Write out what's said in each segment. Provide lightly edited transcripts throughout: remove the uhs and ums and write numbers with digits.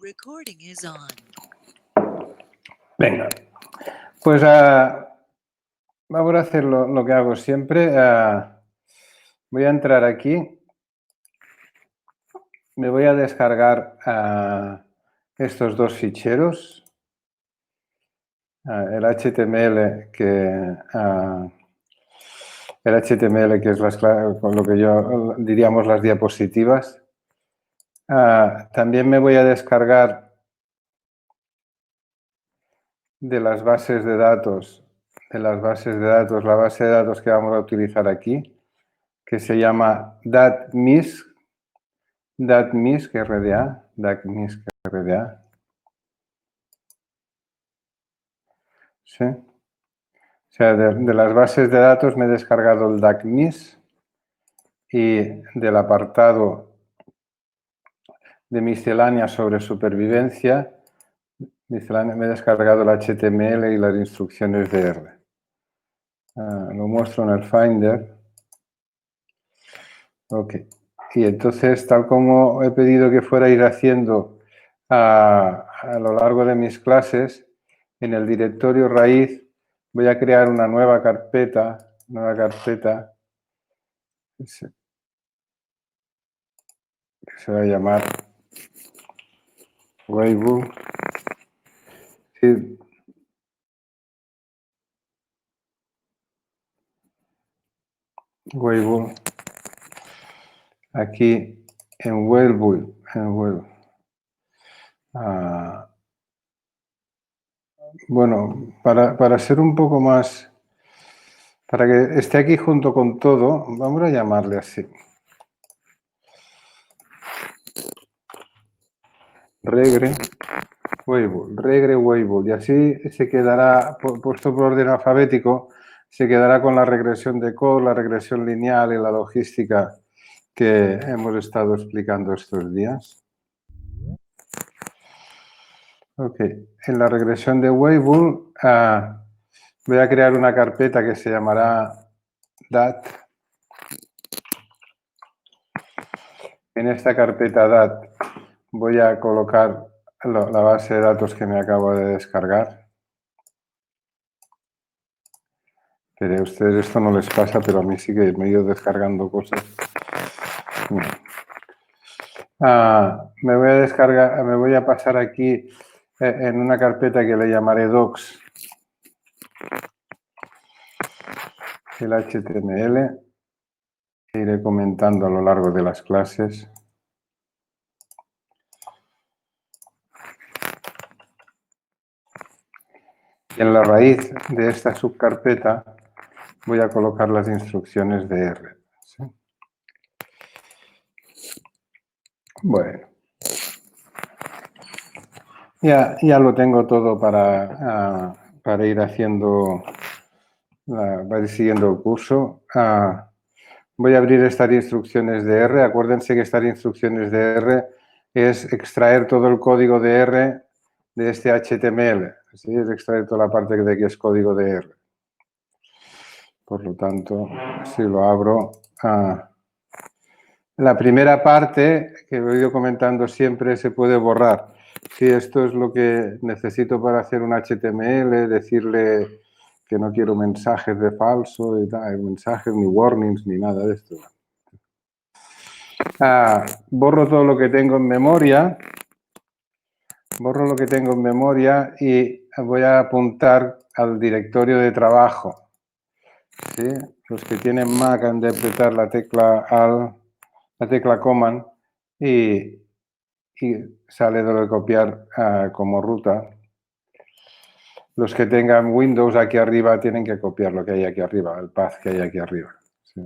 Recording is on. Venga, pues vamos a hacer lo que hago siempre. Voy a entrar aquí. Me voy a descargar estos dos ficheros. El HTML que es con lo que yo diríamos las diapositivas. También me voy a descargar de las bases de datos, la base de datos que vamos a utilizar aquí, que se llama DATMISC, RDA. ¿Sí? O sea, de las bases de datos me he descargado el DACMIS y del apartado de miscelánea sobre supervivencia, me he descargado el HTML y las instrucciones de R. Lo muestro en el Finder. Ok. Y entonces, tal como he pedido que fuerais haciendo a lo largo de mis clases, en el directorio raíz voy a crear una nueva carpeta que se va a llamar Weibull. Sí. Weibull. Aquí en Weibull. Bueno, para ser un poco más, para que esté aquí junto con todo, vamos a llamarle así. Regre Weibull. Y así se quedará, puesto por orden alfabético, se quedará con la regresión de Core, la regresión lineal y la logística que hemos estado explicando estos días. Ok, en la regresión de Weibull voy a crear una carpeta que se llamará DAT. En esta carpeta DAT voy a colocar la base de datos que me acabo de descargar. Pero a ustedes esto no les pasa, pero a mí sí que me he ido descargando cosas. Me voy a pasar aquí en una carpeta que le llamaré docs, el HTML. Iré comentando a lo largo de las clases. Y en la raíz de esta subcarpeta voy a colocar las instrucciones de R. ¿Sí? Bueno. Ya lo tengo todo para ir haciendo, para ir siguiendo el curso. Voy a abrir estas instrucciones de R. Acuérdense que estas instrucciones de R es extraer todo el código de R de este HTML. ¿Sí? Es extraer toda la parte de que es código de R. Por lo tanto, si lo abro... la primera parte, que he ido comentando siempre, se puede borrar. Si esto es lo que necesito para hacer un HTML, decirle que no quiero mensajes de falso, mensajes, ni warnings, ni nada de esto. Borro todo lo que tengo en memoria. Y voy a apuntar al directorio de trabajo. ¿Sí? Los que tienen Mac han de apretar la tecla Command y sale de lo de copiar como ruta. Los que tengan Windows aquí arriba tienen que copiar lo que hay aquí arriba, el path que hay aquí arriba. ¿Sí?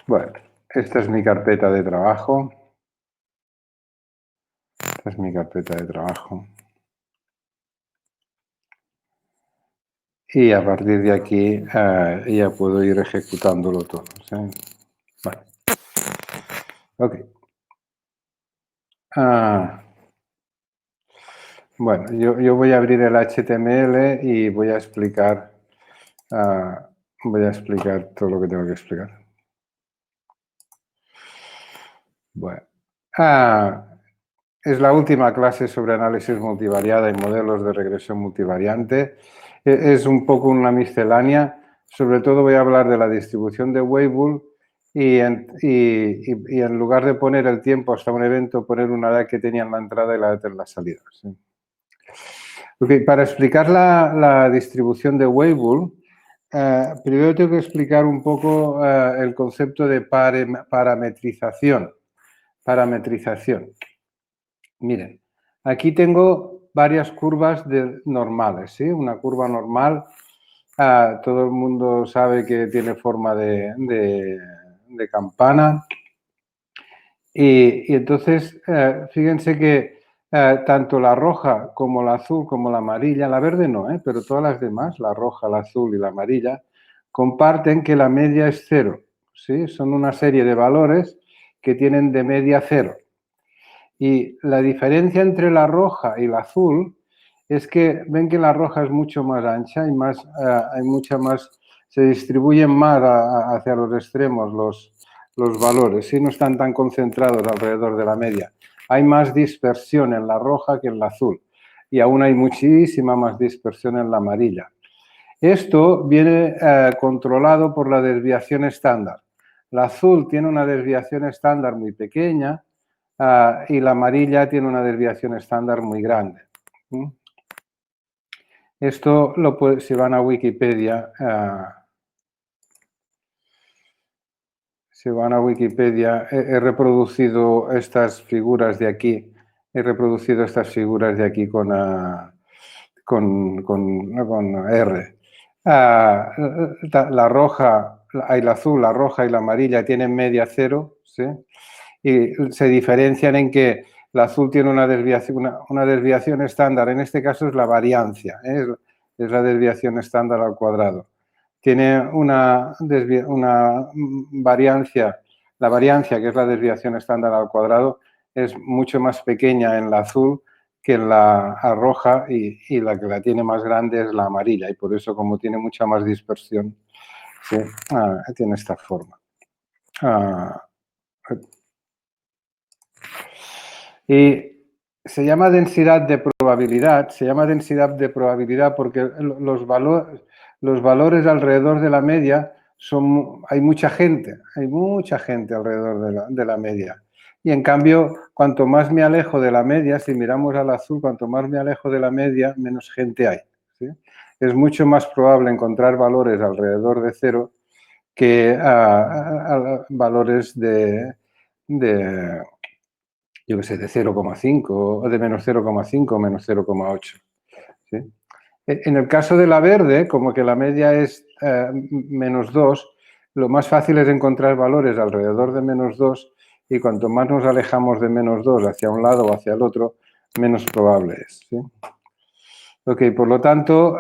Bueno, esta es mi carpeta de trabajo. Y a partir de aquí ya puedo ir ejecutándolo todo. ¿Sí? Vale. Ok. Bueno, yo voy a abrir el HTML y voy a explicar todo lo que tengo que explicar. Bueno. Es la última clase sobre análisis multivariada y modelos de regresión multivariante. Es un poco una miscelánea. Sobre todo voy a hablar de la distribución de Weibull y en lugar de poner el tiempo hasta un evento, poner una edad que tenía en la entrada y la edad en la salida. ¿Sí? Okay, para explicar la distribución de Weibull, primero tengo que explicar un poco el concepto de parametrización. Miren, aquí tengo varias curvas normales, ¿sí? Una curva normal, todo el mundo sabe que tiene forma de campana. Y entonces, fíjense que tanto la roja como la azul como la amarilla, la verde no, pero todas las demás, la roja, la azul y la amarilla, comparten que la media es cero, ¿sí? Son una serie de valores que tienen de media cero. Y la diferencia entre la roja y la azul es que ven que la roja es mucho más ancha y hay mucha más, se distribuyen más hacia los extremos los valores, ¿sí? No están tan concentrados alrededor de la media. Hay más dispersión en la roja que en la azul y aún hay muchísima más dispersión en la amarilla. Esto viene controlado por la desviación estándar. La azul tiene una desviación estándar muy pequeña y la amarilla tiene una desviación estándar muy grande. Esto si van a Wikipedia, he reproducido estas figuras de aquí. He reproducido estas figuras de aquí con R. La roja, el azul, la roja y la amarilla tienen media cero, ¿sí? Y se diferencian en que la azul tiene una desviación estándar, en este caso es la variancia, es la desviación estándar al cuadrado. Tiene una variancia, la variancia, que es la desviación estándar al cuadrado, es mucho más pequeña en la azul que en la roja y la que la tiene más grande es la amarilla y por eso como tiene mucha más dispersión, ¿sí? Tiene esta forma. Y se llama densidad de probabilidad porque los valores alrededor de la media hay mucha gente alrededor de la media. Y en cambio, cuanto más me alejo de la media, si miramos al azul, cuanto más me alejo de la media, menos gente hay, ¿sí? Es mucho más probable encontrar valores alrededor de cero que valores yo qué sé, de 0,5 o de menos 0,5 o menos 0,8. ¿Sí? En el caso de la verde, como que la media es menos 2, lo más fácil es encontrar valores alrededor de menos 2 y cuanto más nos alejamos de menos 2 hacia un lado o hacia el otro, menos probable es. ¿Sí? Ok, por lo tanto,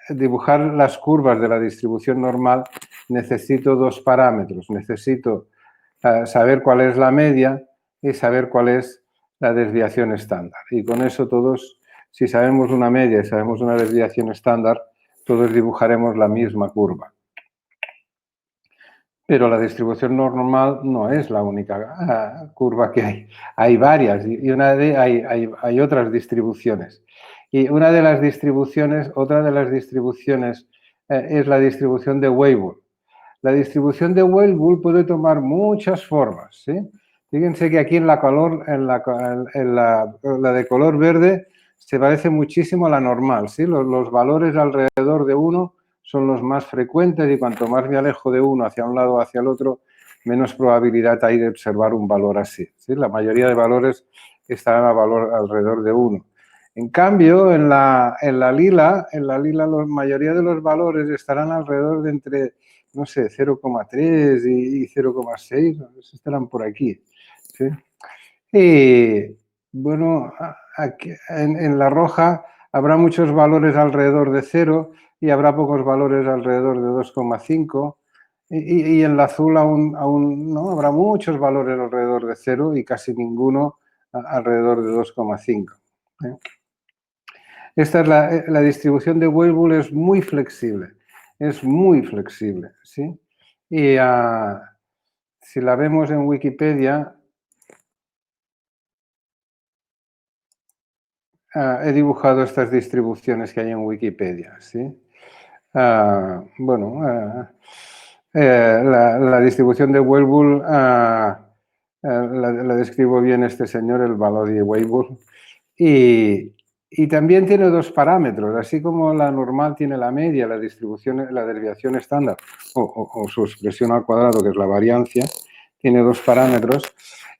dibujar las curvas de la distribución normal necesito dos parámetros. Necesito saber cuál es la media y saber cuál es la desviación estándar. Y con eso todos, si sabemos una media y sabemos una desviación estándar, todos dibujaremos la misma curva. Pero la distribución normal no es la única curva que hay. Hay varias y hay otras distribuciones. Y otra de las distribuciones es la distribución de Weibull. La distribución de Weibull puede tomar muchas formas, ¿sí? Fíjense que aquí la de color verde se parece muchísimo a la normal, ¿sí? Los valores alrededor de 1 son los más frecuentes y cuanto más me alejo de uno hacia un lado o hacia el otro, menos probabilidad hay de observar un valor así, ¿sí? La mayoría de valores estarán alrededor de 1. En cambio, en la lila, la mayoría de los valores estarán alrededor de entre, no sé, 0,3 y 0,6, estarán por aquí, ¿sí? Y, bueno, aquí, en la roja habrá muchos valores alrededor de 0 y habrá pocos valores alrededor de 2,5 y en la azul aún no, habrá muchos valores alrededor de 0 y casi ninguno alrededor de 2,5. Esta es la distribución de Weibull, es muy flexible, ¿sí? Y si la vemos en Wikipedia, he dibujado estas distribuciones que hay en Wikipedia, ¿sí? Bueno, la distribución de Weibull la describo bien este señor, el Valodi Weibull, y también tiene dos parámetros, así como la normal tiene la media, la distribución, la desviación estándar o su expresión al cuadrado, que es la variancia, tiene dos parámetros.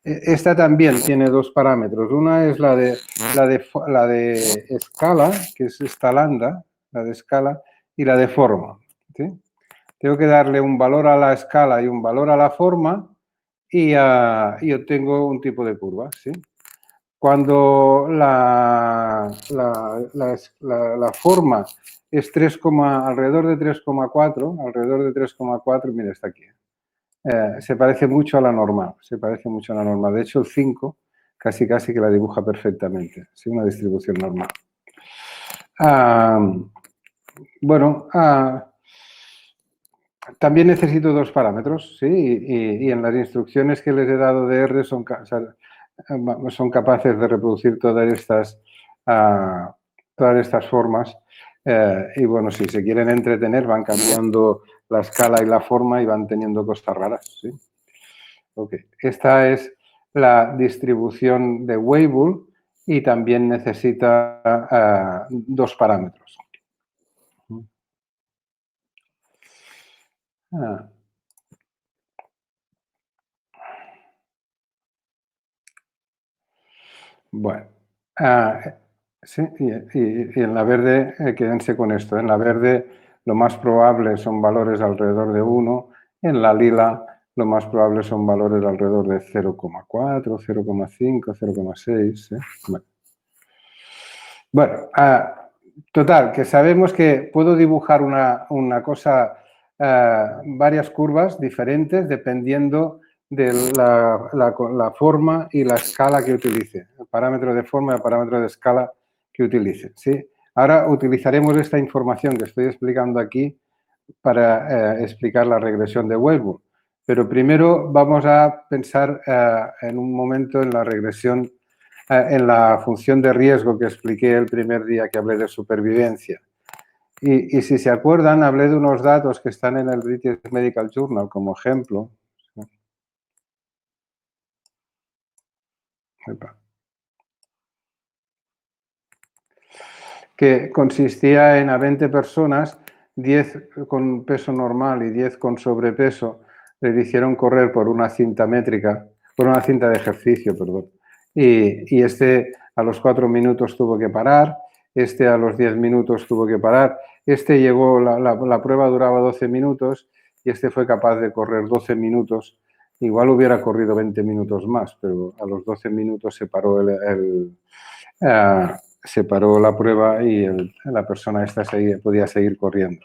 Esta también tiene dos parámetros. Una es la de escala, que es esta lambda, la de escala, y la de forma, ¿sí? Tengo que darle un valor a la escala y un valor a la forma y obtengo un tipo de curva, ¿sí? Cuando la forma es alrededor de 3,4, mira, está aquí. Se parece mucho a la normal, De hecho, el 5 casi que la dibuja perfectamente, ¿sí? Una distribución normal. Bueno, también necesito dos parámetros, ¿sí? Y en las instrucciones que les he dado de R son capaces de reproducir todas estas formas. Y bueno, si se quieren entretener, van cambiando la escala y la forma y van teniendo cosas raras, ¿sí? Okay. Esta es la distribución de Weibull y también necesita dos parámetros. Bueno, sí, y en la verde, quédense con esto. En la verde lo más probable son valores alrededor de 1, en la lila lo más probable son valores alrededor de 0,4, 0,5, 0,6. Bueno, total, que sabemos que puedo dibujar una cosa, varias curvas diferentes dependiendo de la forma y la escala que utilice, el parámetro de forma y el parámetro de escala que utilice, ¿sí? Ahora utilizaremos esta información que estoy explicando aquí para explicar la regresión de Weibull. Pero primero vamos a pensar en un momento en la regresión, en la función de riesgo que expliqué el primer día que hablé de supervivencia. Y si se acuerdan, hablé de unos datos que están en el British Medical Journal como ejemplo. Que consistía en a 20 personas, 10 con peso normal y 10 con sobrepeso, les hicieron correr por una cinta métrica, por una cinta de ejercicio, perdón. Y este a los 4 minutos tuvo que parar, este a los 10 minutos tuvo que parar, este llegó, la prueba duraba 12 minutos y este fue capaz de correr 12 minutos. Igual hubiera corrido 20 minutos más, pero a los 12 minutos se paró se paró la prueba y la persona esta podía seguir corriendo.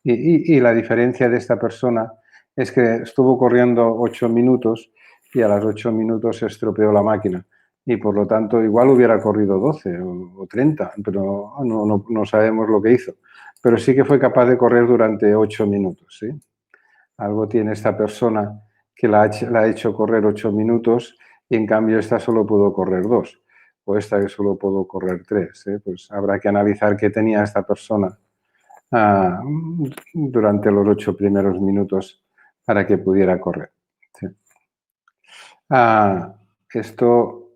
Y la diferencia de esta persona es que estuvo corriendo 8 minutos y a los 8 minutos se estropeó la máquina. Y por lo tanto, igual hubiera corrido 12 o 30, pero no sabemos lo que hizo. Pero sí que fue capaz de correr durante 8 minutos, ¿sí? Algo tiene esta persona que la ha hecho correr 8 minutos y en cambio esta solo pudo correr 2. O esta que solo pudo correr 3. Pues habrá que analizar qué tenía esta persona durante los 8 primeros minutos para que pudiera correr. ¿Sí? Estos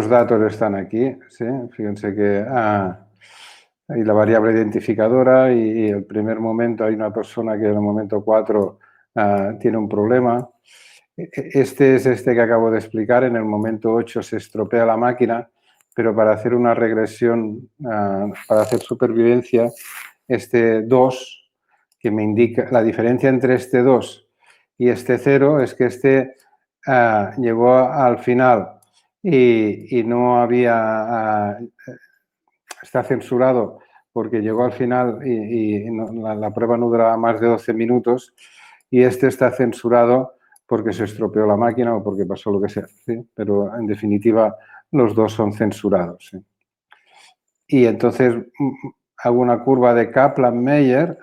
datos están aquí. ¿Sí? Fíjense que hay la variable identificadora y el primer momento hay una persona que en el momento 4 tiene un problema. Este es este que acabo de explicar. En el momento 8 se estropea la máquina, pero para hacer una regresión, para hacer supervivencia, este 2, que me indica la diferencia entre este 2 y este 0, es que este llegó al final y no había, está censurado porque llegó al final y la prueba no duraba más de 12 minutos y este está censurado porque se estropeó la máquina o porque pasó lo que sea, ¿sí? Pero en definitiva los dos son censurados, ¿sí? Y entonces hago una curva de Kaplan-Meier,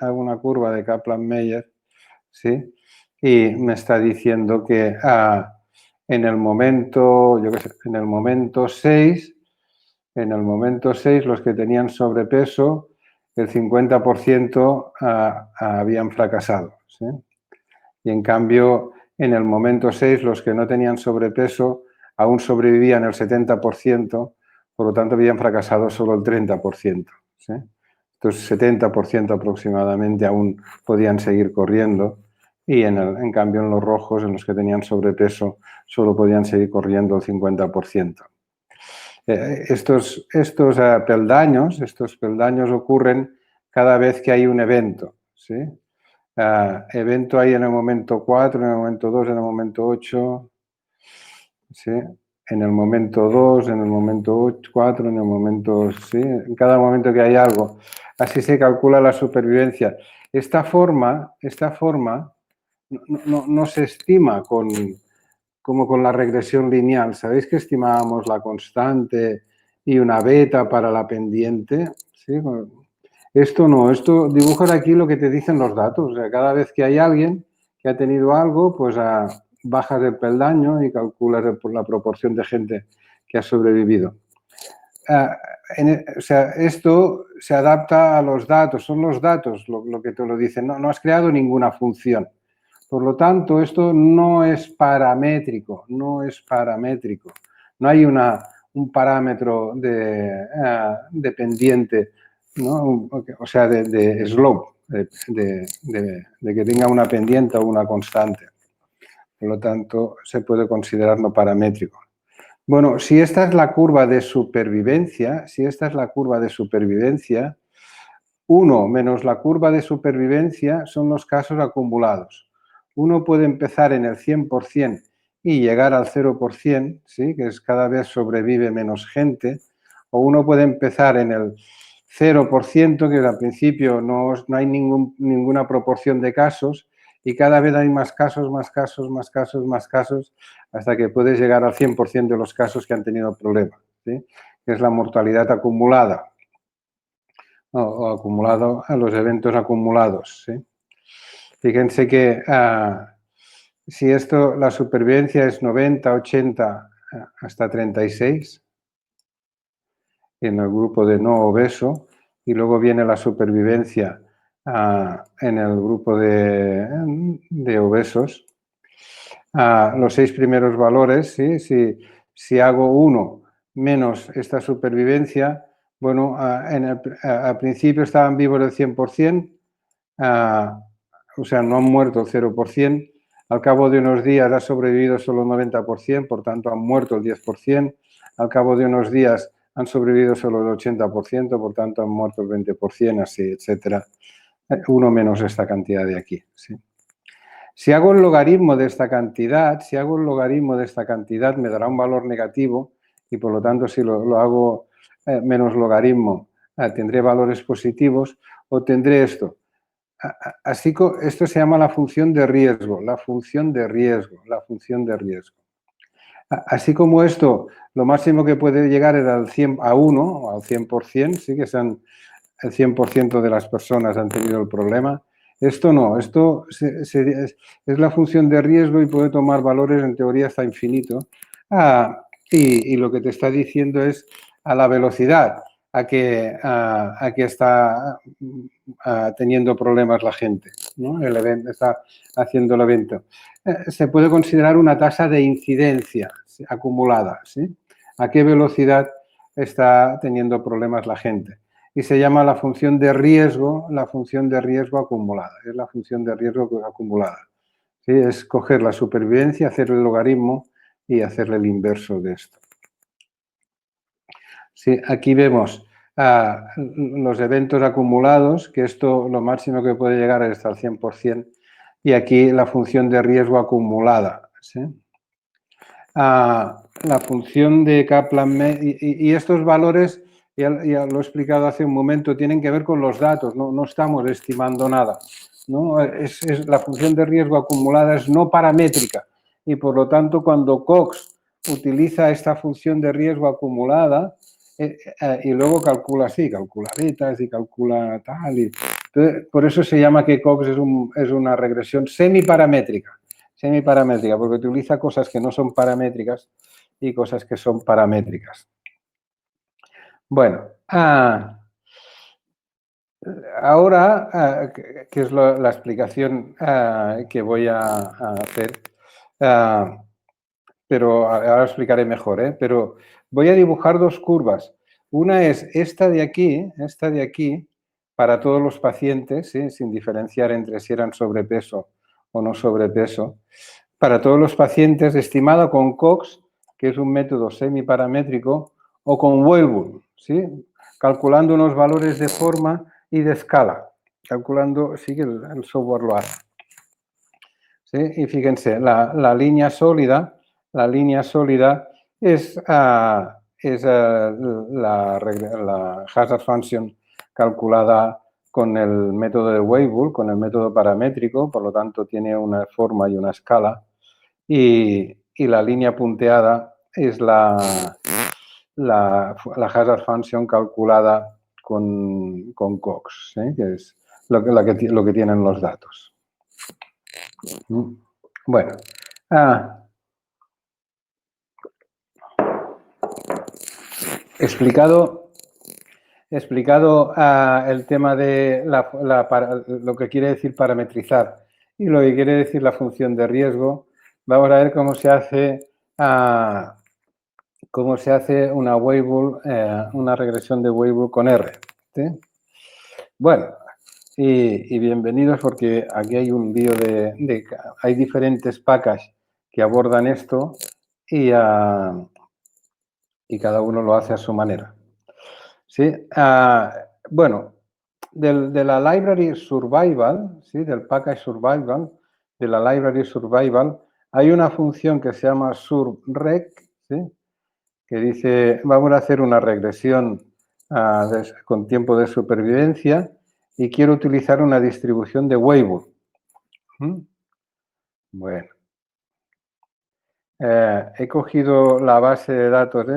¿sí? y me está diciendo que en el momento, yo qué sé, en el momento 6, los que tenían sobrepeso, el 50% habían fracasado, ¿sí? Y en cambio, en el momento 6, los que no tenían sobrepeso aún sobrevivían el 70%, por lo tanto habían fracasado solo el 30%, ¿sí? Entonces, 70% aproximadamente aún podían seguir corriendo y en cambio en los rojos, en los que tenían sobrepeso, solo podían seguir corriendo el 50%. Estos peldaños ocurren cada vez que hay un evento, ¿sí? Evento hay en el momento 4, en el momento 2, en el momento 8, ¿sí? En el momento 2, en el momento 8, 4, en el momento, ¿sí? En cada momento que hay algo. Así se calcula la supervivencia. Esta forma no se estima como con la regresión lineal. ¿Sabéis que estimábamos la constante y una beta para la pendiente? ¿Sí? Esto no, esto dibujas aquí lo que te dicen los datos. O sea, cada vez que hay alguien que ha tenido algo, pues bajas el peldaño y calculas la proporción de gente que ha sobrevivido. O sea, esto se adapta a los datos, son los datos lo que te lo dicen. No has creado ninguna función. Por lo tanto, esto no es paramétrico, no es paramétrico. No hay un parámetro de pendiente, ¿no? O sea, de slope, de que tenga una pendiente o una constante. Por lo tanto, se puede considerar no paramétrico. Bueno, si esta es la curva de supervivencia, 1 menos la curva de supervivencia son los casos acumulados. Uno puede empezar en el 100% y llegar al 0%, ¿sí? Que es cada vez sobrevive menos gente, o uno puede empezar en el 0%, que al principio no hay ninguna proporción de casos, y cada vez hay más casos, hasta que puedes llegar al 100% de los casos que han tenido problemas, ¿sí? Que es la mortalidad acumulada. O acumulado a los eventos acumulados, ¿sí? Fíjense que si la supervivencia es 90, 80, hasta 36, en el grupo de no obeso, y luego viene la supervivencia en el grupo de obesos, los 6 primeros valores, ¿sí? Si hago 1 menos esta supervivencia, bueno, al principio estaban vivos el 100%, o sea, no han muerto el 0%, al cabo de unos días ha sobrevivido solo el 90%, por tanto han muerto el 10%, al cabo de unos días han sobrevivido solo el 80%, por tanto han muerto el 20%, así, etcétera. 1 menos esta cantidad de aquí, ¿sí? Si hago el logaritmo de esta cantidad, me dará un valor negativo y por lo tanto si lo hago menos logaritmo tendré valores positivos o tendré esto. Así que esto se llama la función de riesgo, Así como esto, lo máximo que puede llegar es a 1 o al 100%, sí que sean el 100% de las personas han tenido el problema. Esto no, esto es la función de riesgo y puede tomar valores en teoría hasta infinito. Y lo que te está diciendo es a la velocidad a que está teniendo problemas la gente, ¿no? El evento está haciendo el evento. Se puede considerar una tasa de incidencia acumulada, ¿sí? A qué velocidad está teniendo problemas la gente. Y se llama la función de riesgo acumulada. Es la función de riesgo acumulada. ¿Sí? Es coger la supervivencia, hacerle el logaritmo y hacerle el inverso de esto. Sí, aquí vemos los eventos acumulados, que esto lo máximo que puede llegar es hasta el 100%, y aquí la función de riesgo acumulada. ¿Sí? La función de Kaplan, y estos valores, ya lo he explicado hace un momento, tienen que ver con los datos, no estamos estimando nada, ¿no? La función de riesgo acumulada es no paramétrica y por lo tanto cuando Cox utiliza esta función de riesgo acumulada y luego calcula así, calcula betas y calcula tal, entonces, por eso se llama que Cox es una regresión semiparamétrica. semiparamétrica, porque utiliza cosas que no son paramétricas y cosas que son paramétricas. Bueno, ahora, que es la explicación que voy a hacer, pero ahora explicaré mejor, pero voy a dibujar dos curvas. Una es esta de aquí, para todos los pacientes, ¿sí? Sin diferenciar entre si eran sobrepeso o no sobrepeso. Para todos los pacientes, estimada con Cox, que es un método semiparamétrico, o con Weibull, ¿sí? Calculando unos valores de forma y de escala. Calculando, sí que el software lo hace. ¿Sí? Y fíjense, la línea sólida es, la hazard function calculada con el método de Weibull, con el método paramétrico, por lo tanto tiene una forma y una escala, y la línea punteada es la hazard function calculada con Cox, ¿sí? Que es lo que tienen los datos. Bueno, explicado el tema de lo que quiere decir parametrizar y lo que quiere decir la función de riesgo, vamos a ver cómo se hace una Weibull, una regresión de Weibull con R. ¿Sí? Bueno, y bienvenidos porque aquí hay un vídeo hay diferentes packages que abordan esto y cada uno lo hace a su manera. ¿Sí? Bueno, de la library survival, ¿sí? Del package survival, de la library survival, hay una función que se llama surreg, ¿sí? Que dice, vamos a hacer una regresión con tiempo de supervivencia y quiero utilizar una distribución de Weibull. Bueno. He cogido la base de datos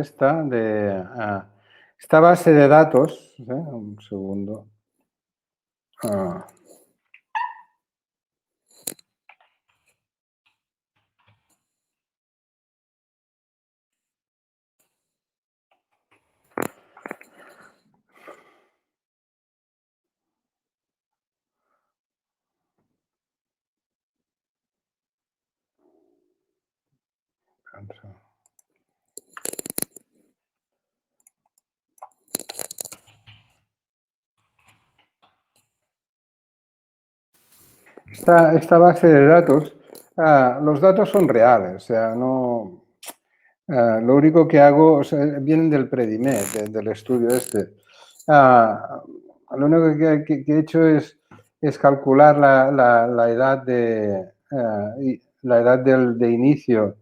esta base de datos, un segundo. Esta base de datos, los datos son reales, o sea, no. Lo único que hago, vienen del Predimed, del estudio este. Lo único que he hecho es calcular la edad de inicio,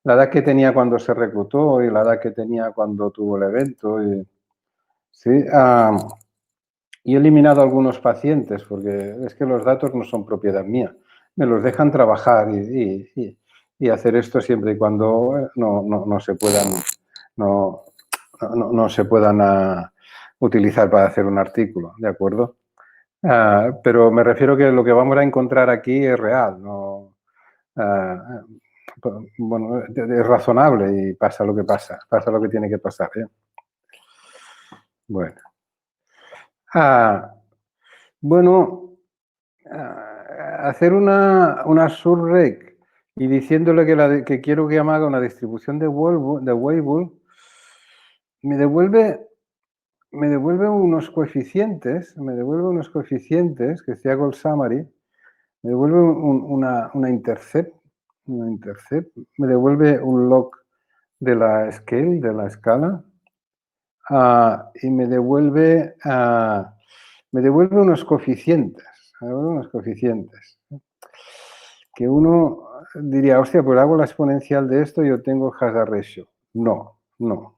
la edad que tenía cuando se reclutó y la edad que tenía cuando tuvo el evento. ¿Sí? Y he eliminado algunos pacientes porque es que los datos no son propiedad mía. Me los dejan trabajar y hacer esto siempre y cuando no se puedan, no se puedan utilizar para hacer un artículo, ¿de acuerdo? Pero me refiero que lo que vamos a encontrar aquí es real, no, bueno, es razonable y pasa lo que pasa lo que tiene que pasar. Bueno. Bueno, hacer una surreg y diciéndole que quiero que me haga una distribución de Weibull, me devuelve unos coeficientes, que si hago el summary, me devuelve una intercept, me devuelve un log de la scale, de la escala, y me devuelve unos coeficientes, que uno diría, hostia, pues hago la exponencial de esto y obtengo el hazard ratio. No. No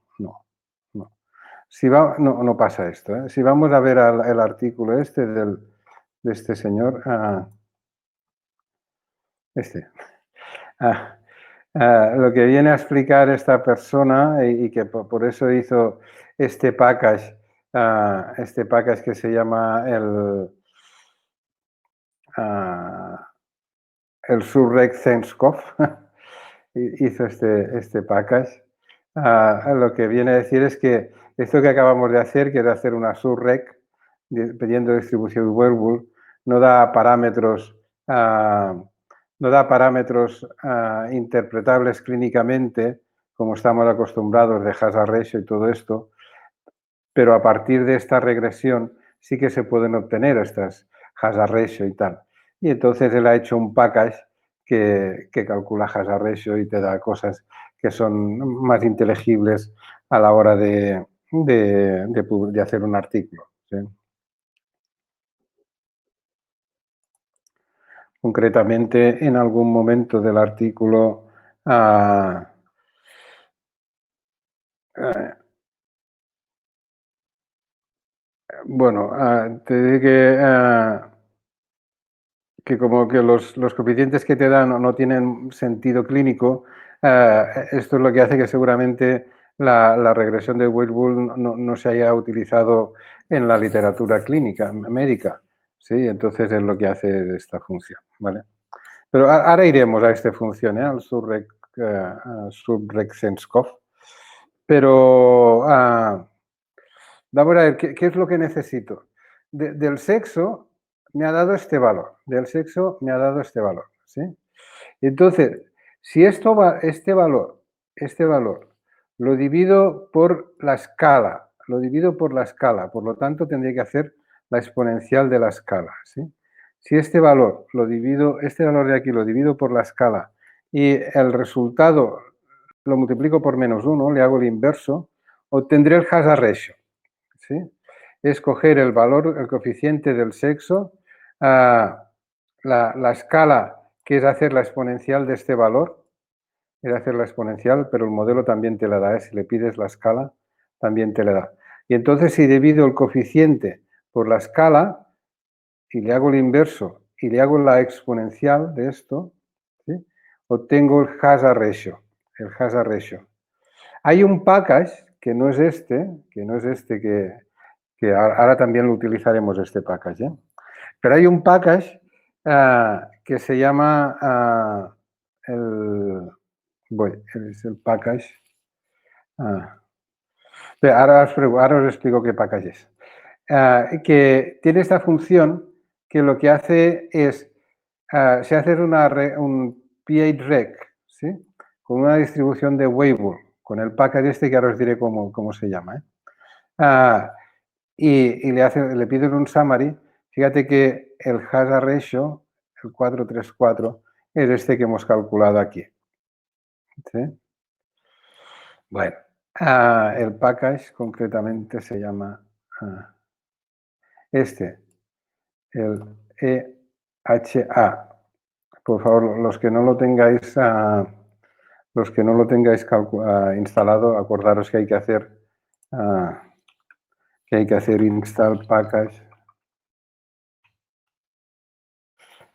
pasa esto. Si vamos a ver el artículo de este señor, lo que viene a explicar esta persona y que por eso hizo este package que se llama el Surreg Zenskov hizo este package. Lo que viene a decir es que esto que acabamos de hacer, que es hacer una Surreg pidiendo distribución Werewolf, no da parámetros, interpretables clínicamente, como estamos acostumbrados de hazard ratio y todo esto, pero a partir de esta regresión sí que se pueden obtener estas hazard ratio y tal. Y entonces él ha hecho un package que calcula hazard ratio y te da cosas que son más inteligibles a la hora de hacer un artículo, ¿sí? Concretamente, en algún momento del artículo, bueno, te diré que como que los coeficientes que te dan no tienen sentido clínico, esto es lo que hace que seguramente la regresión de Werewolf no se haya utilizado en la literatura clínica, médica, ¿sí? Entonces es lo que hace esta función, ¿vale? Pero ahora iremos a esta función, al Subreksenskov. Pero vamos a ver, ¿qué es lo que necesito? Del sexo me ha dado este valor, del sexo me ha dado este valor, ¿sí? Entonces, si este valor, lo divido por la escala, por lo tanto tendría que hacer la exponencial de la escala, ¿sí? Si este valor este valor de aquí lo divido por la escala y el resultado lo multiplico por -1, le hago el inverso, obtendré el hazard ratio, ¿sí? Es coger el valor, el coeficiente del sexo, la escala, que es hacer la exponencial de este valor, es hacer la exponencial, pero el modelo también te la da, si le pides la escala, también te la da. Y entonces si divido el coeficiente por la escala y le hago el inverso y le hago la exponencial de esto, ¿sí? Obtengo el hazard ratio, Hay un package que no es que ahora también lo utilizaremos este package, ¿eh? Pero hay un package que se llama es el package. Ahora os explico qué package es. Que tiene esta función que lo que hace es, se hace un PHREC, ¿sí? Con una distribución de Weibull, con el package este que ahora os diré cómo se llama, ¿eh? Y le piden un summary. Fíjate que el hazard ratio, el 434, es este que hemos calculado aquí, ¿sí? Bueno, el package concretamente se llama el EHA. Por favor, los que no lo tengáis, instalado, acordaros que hay que hacer install package.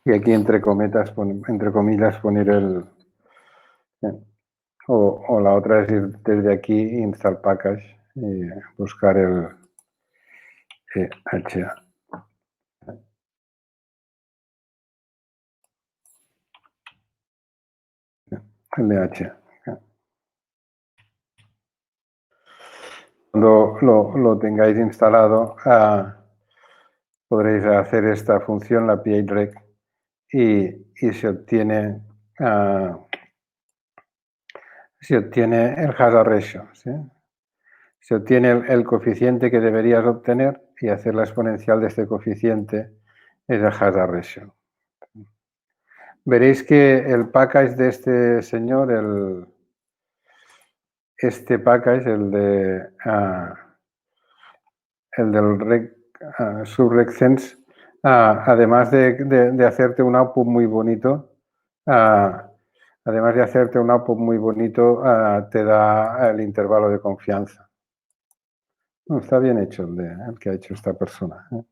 Y aquí entre comillas poner el... O la otra es ir desde aquí, install package, y buscar el EHA. El EHA. Cuando lo tengáis instalado, podréis hacer esta función, la PHREC, y se obtiene el hazard ratio, ¿sí? Se obtiene el coeficiente que deberías obtener y hacer la exponencial de este coeficiente es el hazard ratio. Veréis que el package de este señor, este package, el del Subrecsense, además de hacerte un output muy bonito, te da el intervalo de confianza. Está bien hecho el que ha hecho esta persona, ¿eh?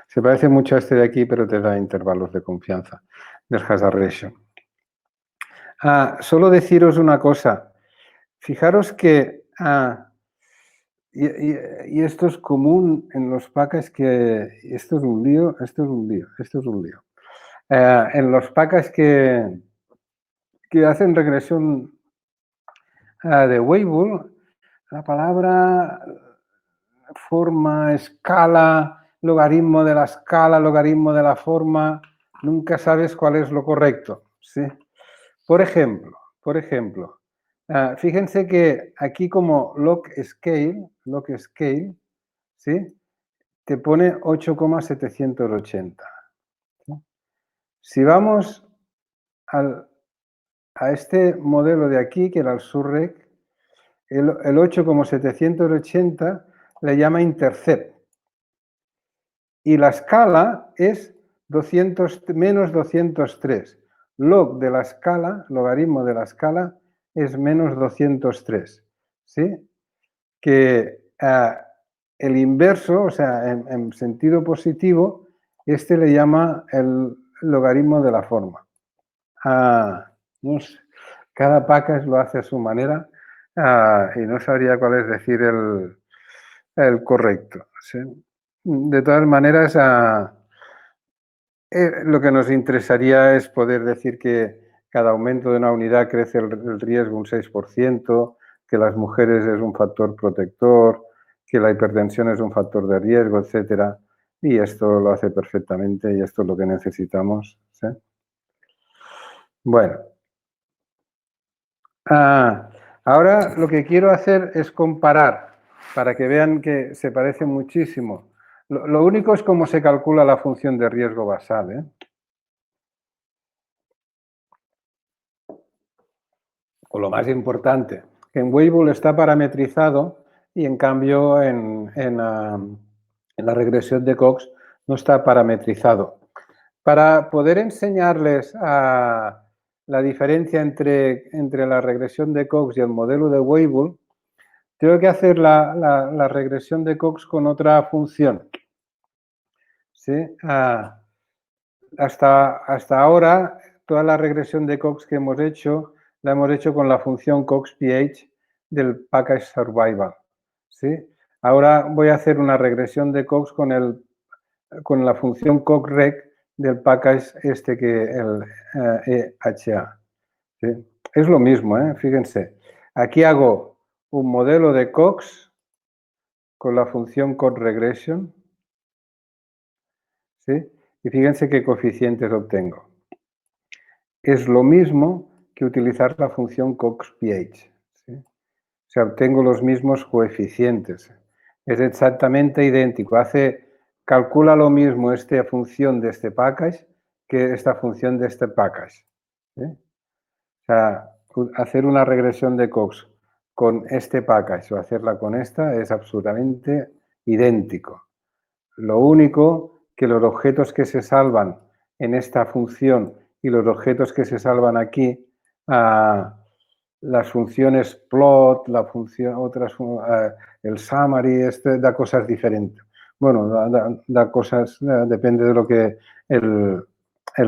Se parece mucho a este de aquí, pero te da intervalos de confianza del hazard ratio. Solo deciros una cosa. Fijaros que, y esto es común en los packages, que esto es un lío. En los packages que hacen regresión de Weibull, la palabra forma, escala, logaritmo de la escala, logaritmo de la forma, nunca sabes cuál es lo correcto, ¿sí? Por ejemplo, fíjense que aquí como log scale, ¿sí? Te pone 8,780. ¿Sí? Si vamos a este modelo de aquí, que era el Surrec, el 8,780 le llama intercept. Y la escala es menos 203. Log de la escala, logaritmo de la escala, es menos 203. ¿Sí? Que el inverso, o sea, en sentido positivo, este le llama el logaritmo de la forma. No sé, cada package lo hace a su manera y no sabría cuál es decir el correcto. ¿Sí? De todas maneras, lo que nos interesaría es poder decir que cada aumento de una unidad crece el riesgo un 6%, que las mujeres es un factor protector, que la hipertensión es un factor de riesgo, etcétera. Y esto lo hace perfectamente y esto es lo que necesitamos. ¿Sí? Bueno. Ahora lo que quiero hacer es comparar para que vean que se parece muchísimo. Lo único es cómo se calcula la función de riesgo basal, ¿eh? O lo más importante, que en Weibull está parametrizado y en cambio en la regresión de Cox no está parametrizado. Para poder enseñarles la diferencia entre la regresión de Cox y el modelo de Weibull, tengo que hacer la regresión de Cox con otra función. ¿Sí? Hasta ahora, toda la regresión de Cox que hemos hecho, la hemos hecho con la función CoxPH del package survival. ¿Sí? Ahora voy a hacer una regresión de Cox con la función CoxRec del package este que el EHA. ¿Sí? Es lo mismo, fíjense. Aquí hago un modelo de Cox con la función CoxRegression. ¿Sí? Y fíjense qué coeficientes obtengo. Es lo mismo que utilizar la función CoxPH. ¿Sí? O sea, obtengo los mismos coeficientes. Es exactamente idéntico. Calcula lo mismo esta función de este package que esta función de este package. ¿Sí? O sea, hacer una regresión de Cox con este package o hacerla con esta es absolutamente idéntico. Lo único que los objetos que se salvan en esta función y los objetos que se salvan aquí, las funciones plot, el summary, da cosas diferentes. Bueno, da cosas, depende de lo que el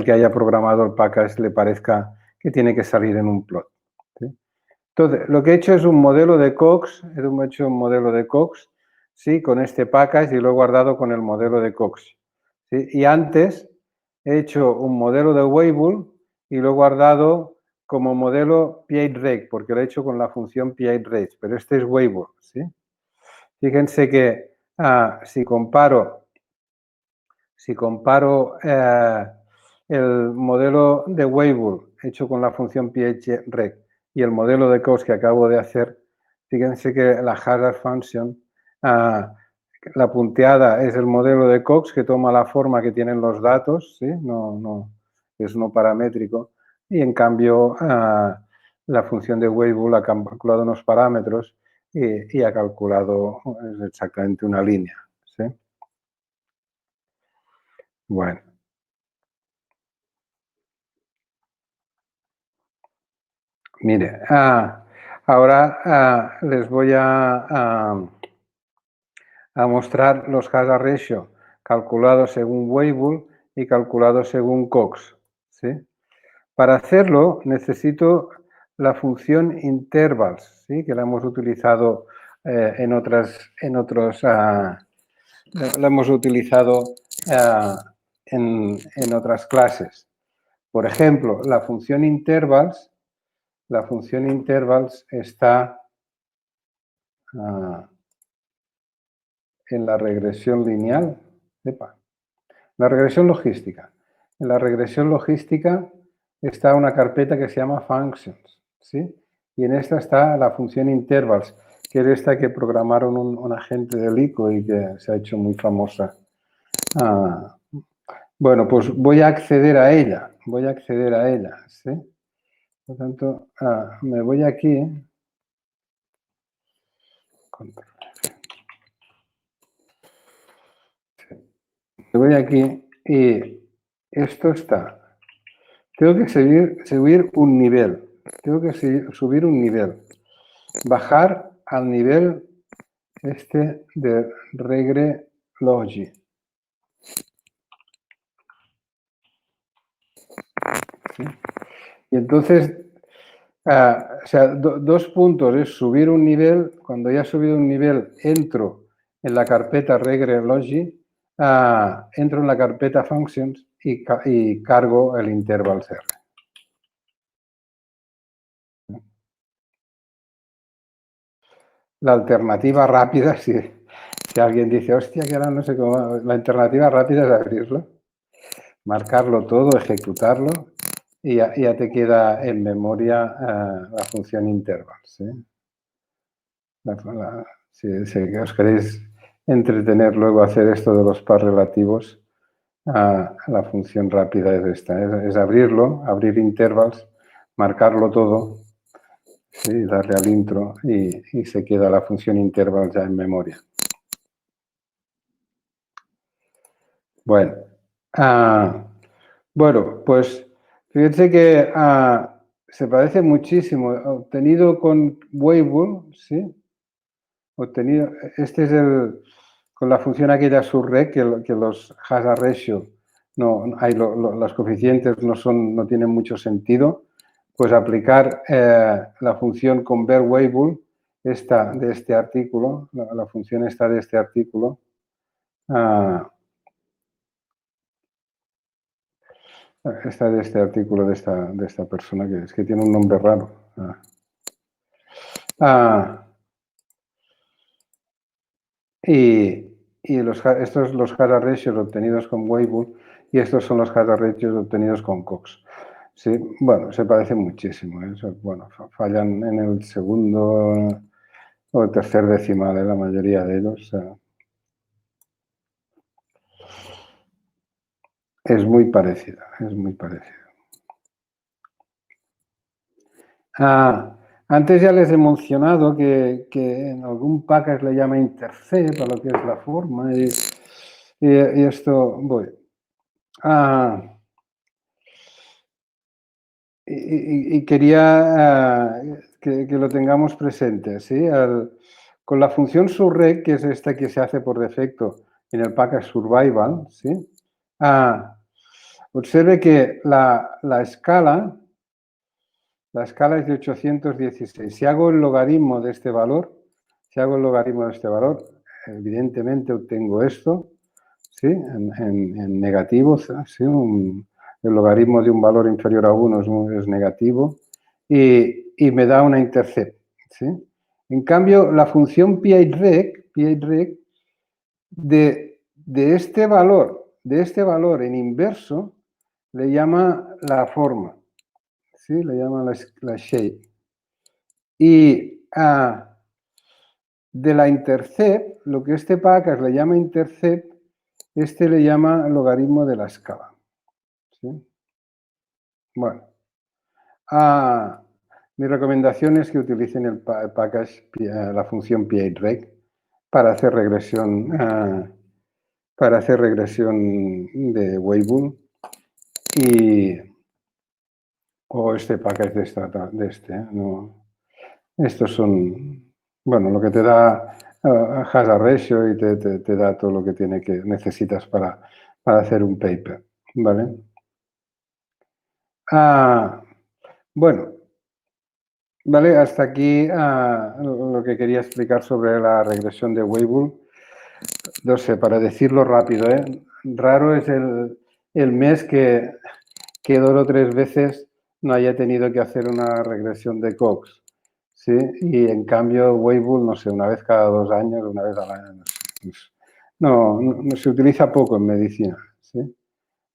que haya programado el package le parezca que tiene que salir en un plot. ¿Sí? Entonces, lo que he hecho es un modelo de Cox, ¿sí? Con este package y lo he guardado con el modelo de Cox. ¿Sí? Y antes he hecho un modelo de Weibull y lo he guardado como modelo PHREG, porque lo he hecho con la función PHREG, pero este es Weibull. ¿Sí? Fíjense que si comparo el modelo de Weibull hecho con la función PHREG y el modelo de Cox que acabo de hacer, fíjense que la hazard function, la punteada es el modelo de Cox que toma la forma que tienen los datos, ¿sí? Es no paramétrico, y en cambio la función de Weibull ha calculado unos parámetros y ha calculado exactamente una línea. ¿Sí? Bueno. Mire, ahora les voy a mostrar los hazard ratio calculados según Weibull y calculados según Cox. ¿Sí? Para hacerlo necesito la función intervals, ¿sí? Que la hemos utilizado la hemos utilizado en otras clases. Por ejemplo, la función intervals está en la regresión lineal. Epa. La regresión logística. En la regresión logística está una carpeta que se llama functions, ¿sí? Y en esta está la función intervals, que es esta que programaron un agente del ICO y que se ha hecho muy famosa. Bueno, pues voy a acceder a ella, ¿sí? Por tanto, me voy aquí. Me voy aquí y esto está. Tengo que subir un nivel. Subir un nivel. Bajar al nivel este de regre-logi. ¿Sí? Y entonces, o sea, dos puntos es subir un nivel. Cuando ya he subido un nivel, entro en la carpeta regre-logi, entro en la carpeta functions y cargo el intervals R. La alternativa rápida, si alguien dice, hostia, que ahora no sé cómo, la alternativa rápida es abrirlo, marcarlo todo, ejecutarlo y ya te queda en memoria la función intervals. ¿Sí? Si os queréis entretener luego a hacer esto de los par relativos, la función rápida es esta, es abrirlo, abrir intervals, marcarlo todo, ¿sí? Darle al intro y se queda la función intervals ya en memoria. Bueno, bueno, pues fíjense que se parece muchísimo. Obtenido con Weibull, ¿sí? Obtenido, este es con la función aquella surrec, que los hazard ratio, los coeficientes no tienen mucho sentido, pues aplicar la función convert Weibull, esta de este artículo, la función esta de este artículo, esta de este artículo de esta persona, que es que tiene un nombre raro. Y estos los hazard ratios obtenidos con Weibull y estos son los hazard ratios obtenidos con Cox. Sí, bueno, se parecen muchísimo. Bueno, fallan en el segundo o el tercer decimal, la mayoría de ellos. Es muy parecida, es muy parecida. Antes ya les he mencionado que en algún package le llama intercept a lo que es la forma y esto voy. Y quería que lo tengamos presente, ¿sí? Con la función surrec, que es esta que se hace por defecto en el package survival, ¿sí? Observe que la escala es de 816. Si hago el logaritmo de este valor, evidentemente obtengo esto, ¿sí? En negativo, ¿sí? El logaritmo de un valor inferior a 1 es negativo y me da una intercept, ¿sí? En cambio, la función PageRec de este valor en inverso le llama la forma, ¿sí? Le llama la shape. Y de la intercept, lo que este package le llama intercept, este le llama logaritmo de la escala. ¿Sí? Bueno. Mi recomendación es que utilicen el package, la función PageRec, para hacer regresión de Weibull o este package de este. ¿No? Estos son, bueno, lo que te da hazard ratio y te da todo lo que necesitas para hacer un paper, ¿vale? Bueno, vale, hasta aquí lo que quería explicar sobre la regresión de Weibull. No sé, para decirlo rápido, raro es el mes que que 2 o 3 veces no haya tenido que hacer una regresión de Cox, ¿sí? Y en cambio Weibull, no sé, una vez cada 2 años, una vez al año, no sé. No se utiliza poco en medicina, ¿sí?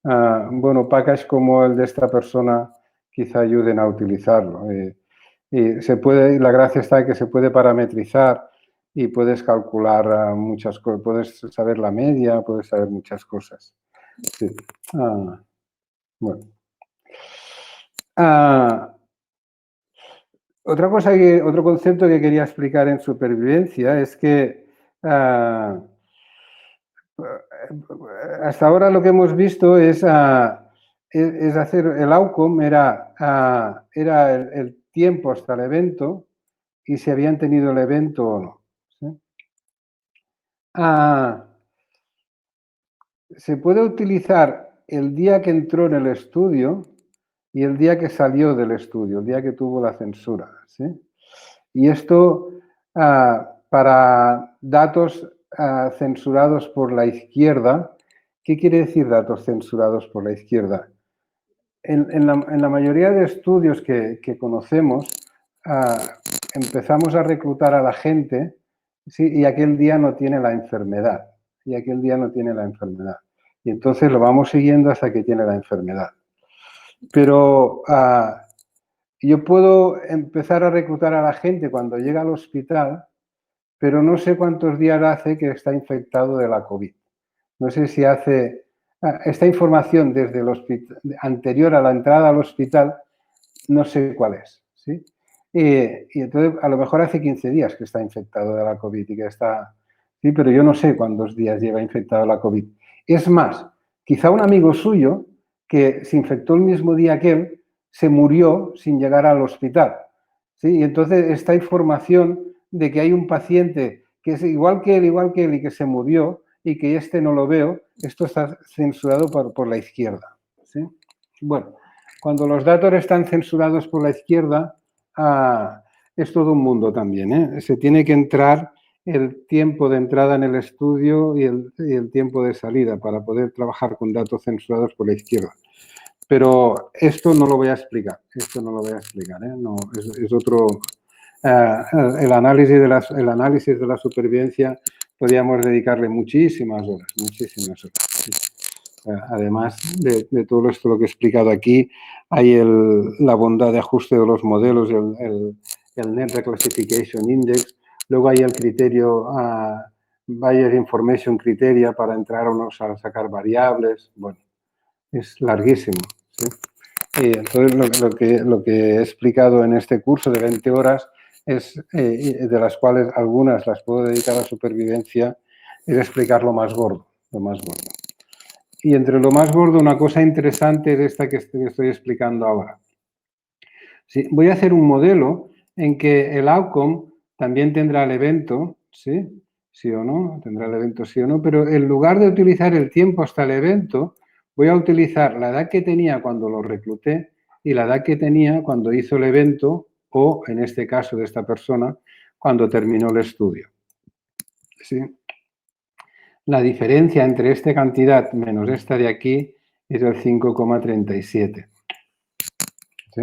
Bueno, packages como el de esta persona quizá ayuden a utilizarlo. Y la gracia está en que se puede parametrizar y puedes calcular muchas cosas, puedes saber la media, puedes saber muchas cosas. Sí. Bueno. Otro concepto que quería explicar en supervivencia es que hasta ahora lo que hemos visto es hacer el outcome, era el tiempo hasta el evento y si habían tenido el evento o no. ¿Sí? Se puede utilizar el día que entró en el estudio y el día que salió del estudio, el día que tuvo la censura. ¿Sí? Y esto para datos censurados por la izquierda. ¿Qué quiere decir datos censurados por la izquierda? En la mayoría de estudios que conocemos, empezamos a reclutar a la gente, ¿sí? Y aquel día no tiene la enfermedad. Y aquel día no tiene la enfermedad. Y entonces lo vamos siguiendo hasta que tiene la enfermedad. Pero yo puedo empezar a reclutar a la gente cuando llega al hospital, pero no sé cuántos días hace que está infectado de la COVID. No sé si hace esta información desde el hospital, anterior a la entrada al hospital, no sé cuál es. ¿Sí? Y entonces a lo mejor hace 15 días que está infectado de la COVID y que está... Sí, pero yo no sé cuántos días lleva infectado de la COVID. Es más, quizá un amigo suyo que se infectó el mismo día que él, se murió sin llegar al hospital. ¿Sí? Y entonces esta información de que hay un paciente que es igual que él y que se murió y que este no lo veo, esto está censurado por la izquierda. ¿Sí? Bueno, cuando los datos están censurados por la izquierda, es todo un mundo también, ¿eh? Se tiene que entrar el tiempo de entrada en el estudio y el tiempo de salida para poder trabajar con datos censurados por la izquierda. Pero esto no lo voy a explicar, ¿eh? No, es otro... el análisis de la supervivencia podríamos dedicarle muchísimas horas. Además de todo esto lo que he explicado aquí, hay la bondad de ajuste de los modelos, el Net Reclassification Index, luego hay el criterio Bayes Information Criteria para entrar o no a sacar variables. Bueno, es larguísimo. ¿Sí? Y entonces lo que he explicado en este curso de 20 horas es, de las cuales algunas las puedo dedicar a supervivencia, es explicar lo más gordo, lo más gordo. Y entre lo más gordo, una cosa interesante es esta que estoy explicando ahora. Sí, voy a hacer un modelo en que el outcome también tendrá el evento, ¿sí? Sí o no, tendrá el evento sí o no, pero en lugar de utilizar el tiempo hasta el evento, voy a utilizar la edad que tenía cuando lo recluté y la edad que tenía cuando hizo el evento o, en este caso de esta persona, cuando terminó el estudio. ¿Sí? La diferencia entre esta cantidad menos esta de aquí es el 5,37. ¿Sí?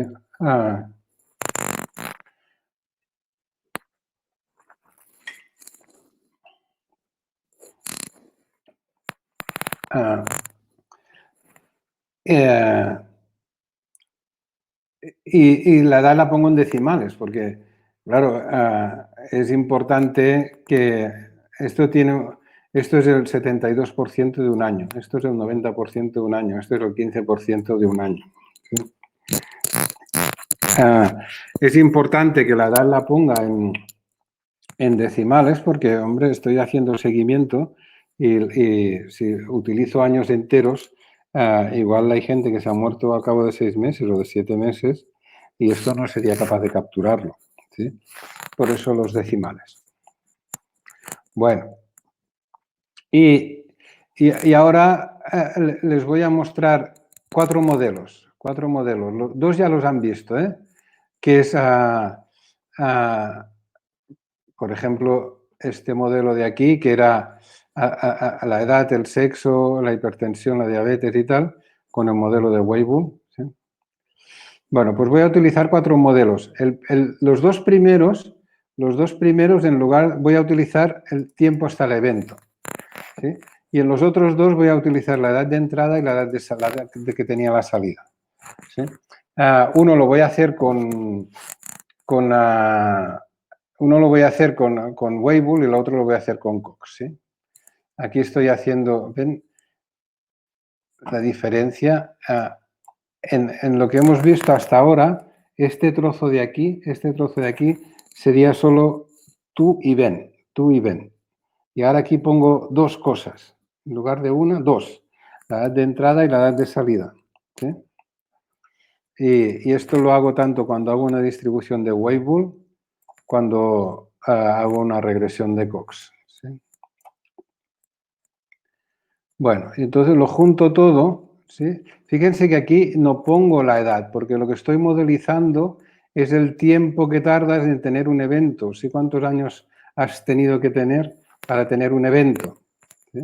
Y la edad la pongo en decimales, porque, claro, es importante que esto es el 72% de un año, esto es el 90% de un año, esto es el 15% de un año. ¿Sí? Es importante que la edad la ponga en decimales porque, hombre, estoy haciendo seguimiento y si utilizo años enteros, igual hay gente que se ha muerto a cabo de 6 meses o de 7 meses y esto no sería capaz de capturarlo. ¿Sí? Por eso los decimales. Bueno, y ahora les voy a mostrar cuatro modelos. Los dos ya los han visto, ¿eh? Que es, por ejemplo, este modelo de aquí, que era la edad, el sexo, la hipertensión, la diabetes y tal, con el modelo de Weibull. ¿Sí? Bueno, pues voy a utilizar 4 modelos. Los dos primeros, en lugar, voy a utilizar el tiempo hasta el evento, ¿sí? Y en los otros dos voy a utilizar la edad de entrada y la edad de que tenía la salida, ¿sí? Uno lo voy a hacer con Weibull y el otro lo voy a hacer con Cox, ¿sí? Aquí estoy haciendo, ¿ven la diferencia? En lo que hemos visto hasta ahora, este trozo de aquí sería solo tú y Ben. Y ahora aquí pongo dos cosas. En lugar de una, dos. La edad de entrada y la edad de salida, ¿sí? Y esto lo hago tanto cuando hago una distribución de Weibull, cuando hago una regresión de Cox, ¿sí? Bueno, entonces lo junto todo, ¿sí? Fíjense que aquí no pongo la edad, porque lo que estoy modelizando es el tiempo que tardas en tener un evento, ¿sí? ¿Cuántos años has tenido que tener para tener un evento? ¿Sí?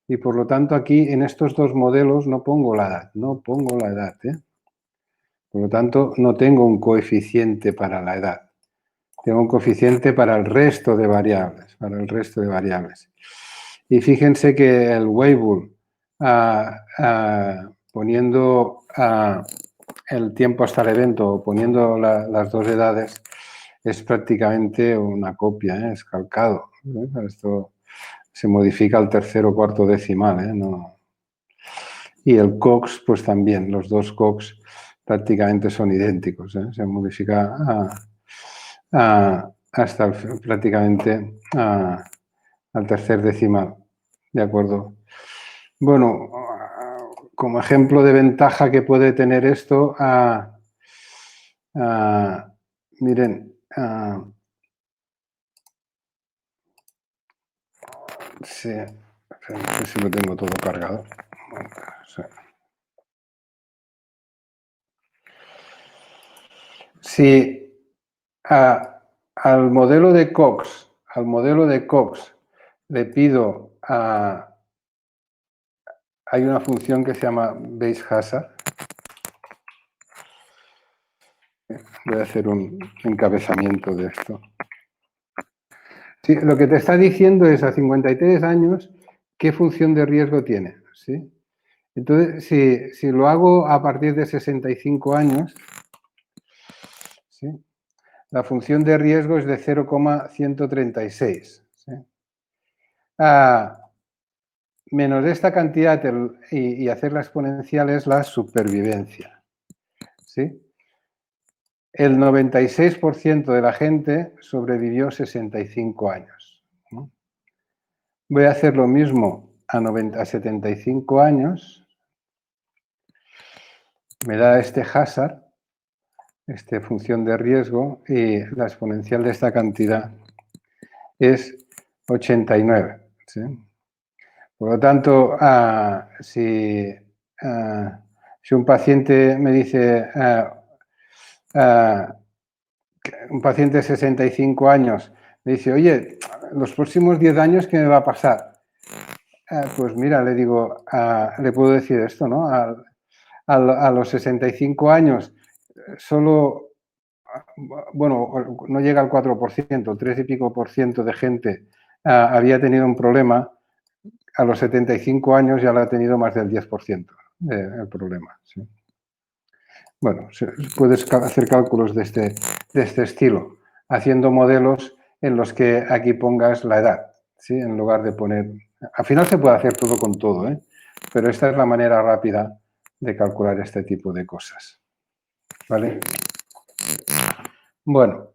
Y por lo tanto aquí en estos dos modelos no pongo la edad, ¿eh? Por lo tanto no tengo un coeficiente para la edad, tengo un coeficiente para el resto de variables, Y fíjense que el Weibull, poniendo el tiempo hasta el evento, poniendo las dos edades, es prácticamente una copia, ¿eh? Es calcado, ¿eh? Esto se modifica al tercer o cuarto decimal, ¿eh? No. Y el Cox, pues también, los dos Cox prácticamente son idénticos, ¿eh? Se modifica hasta prácticamente al tercer decimal, ¿de acuerdo? Bueno, como ejemplo de ventaja que puede tener esto, miren, sí, no sé si lo tengo todo cargado. Bueno, sí. Si al modelo de Cox, le pido hay una función que se llama base hazard. Voy a hacer un encabezamiento de esto. Sí, lo que te está diciendo es a 53 años qué función de riesgo tiene, ¿sí? Entonces, si lo hago a partir de 65 años, ¿sí? La función de riesgo es de 0,136. ¿Sí? Menos esta cantidad y hacer la exponencial es la supervivencia. ¿Sí? El 96% de la gente sobrevivió 65 años. ¿No? Voy a hacer lo mismo a 75 años. Me da este hazard, esta función de riesgo, y la exponencial de esta cantidad es 89. ¿Sí? Por lo tanto, si un paciente me dice, un paciente de 65 años, me dice, oye, los próximos 10 años, ¿qué me va a pasar? Pues mira, le digo, le puedo decir esto, ¿no? A los 65 años, solo, bueno, no llega al 4%, 3 y pico por ciento de gente había tenido un problema. A los 75 años ya lo ha tenido más del 10% el problema. ¿Sí? Bueno, puedes hacer cálculos de este estilo, haciendo modelos en los que aquí pongas la edad, ¿sí? En lugar de poner... Al final se puede hacer todo con todo, ¿eh? Pero esta es la manera rápida de calcular este tipo de cosas. ¿Vale? Bueno,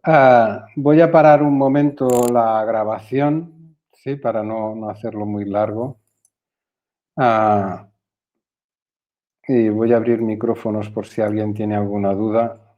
voy a parar un momento la grabación, ¿sí? Para no hacerlo muy largo. Y voy a abrir micrófonos por si alguien tiene alguna duda.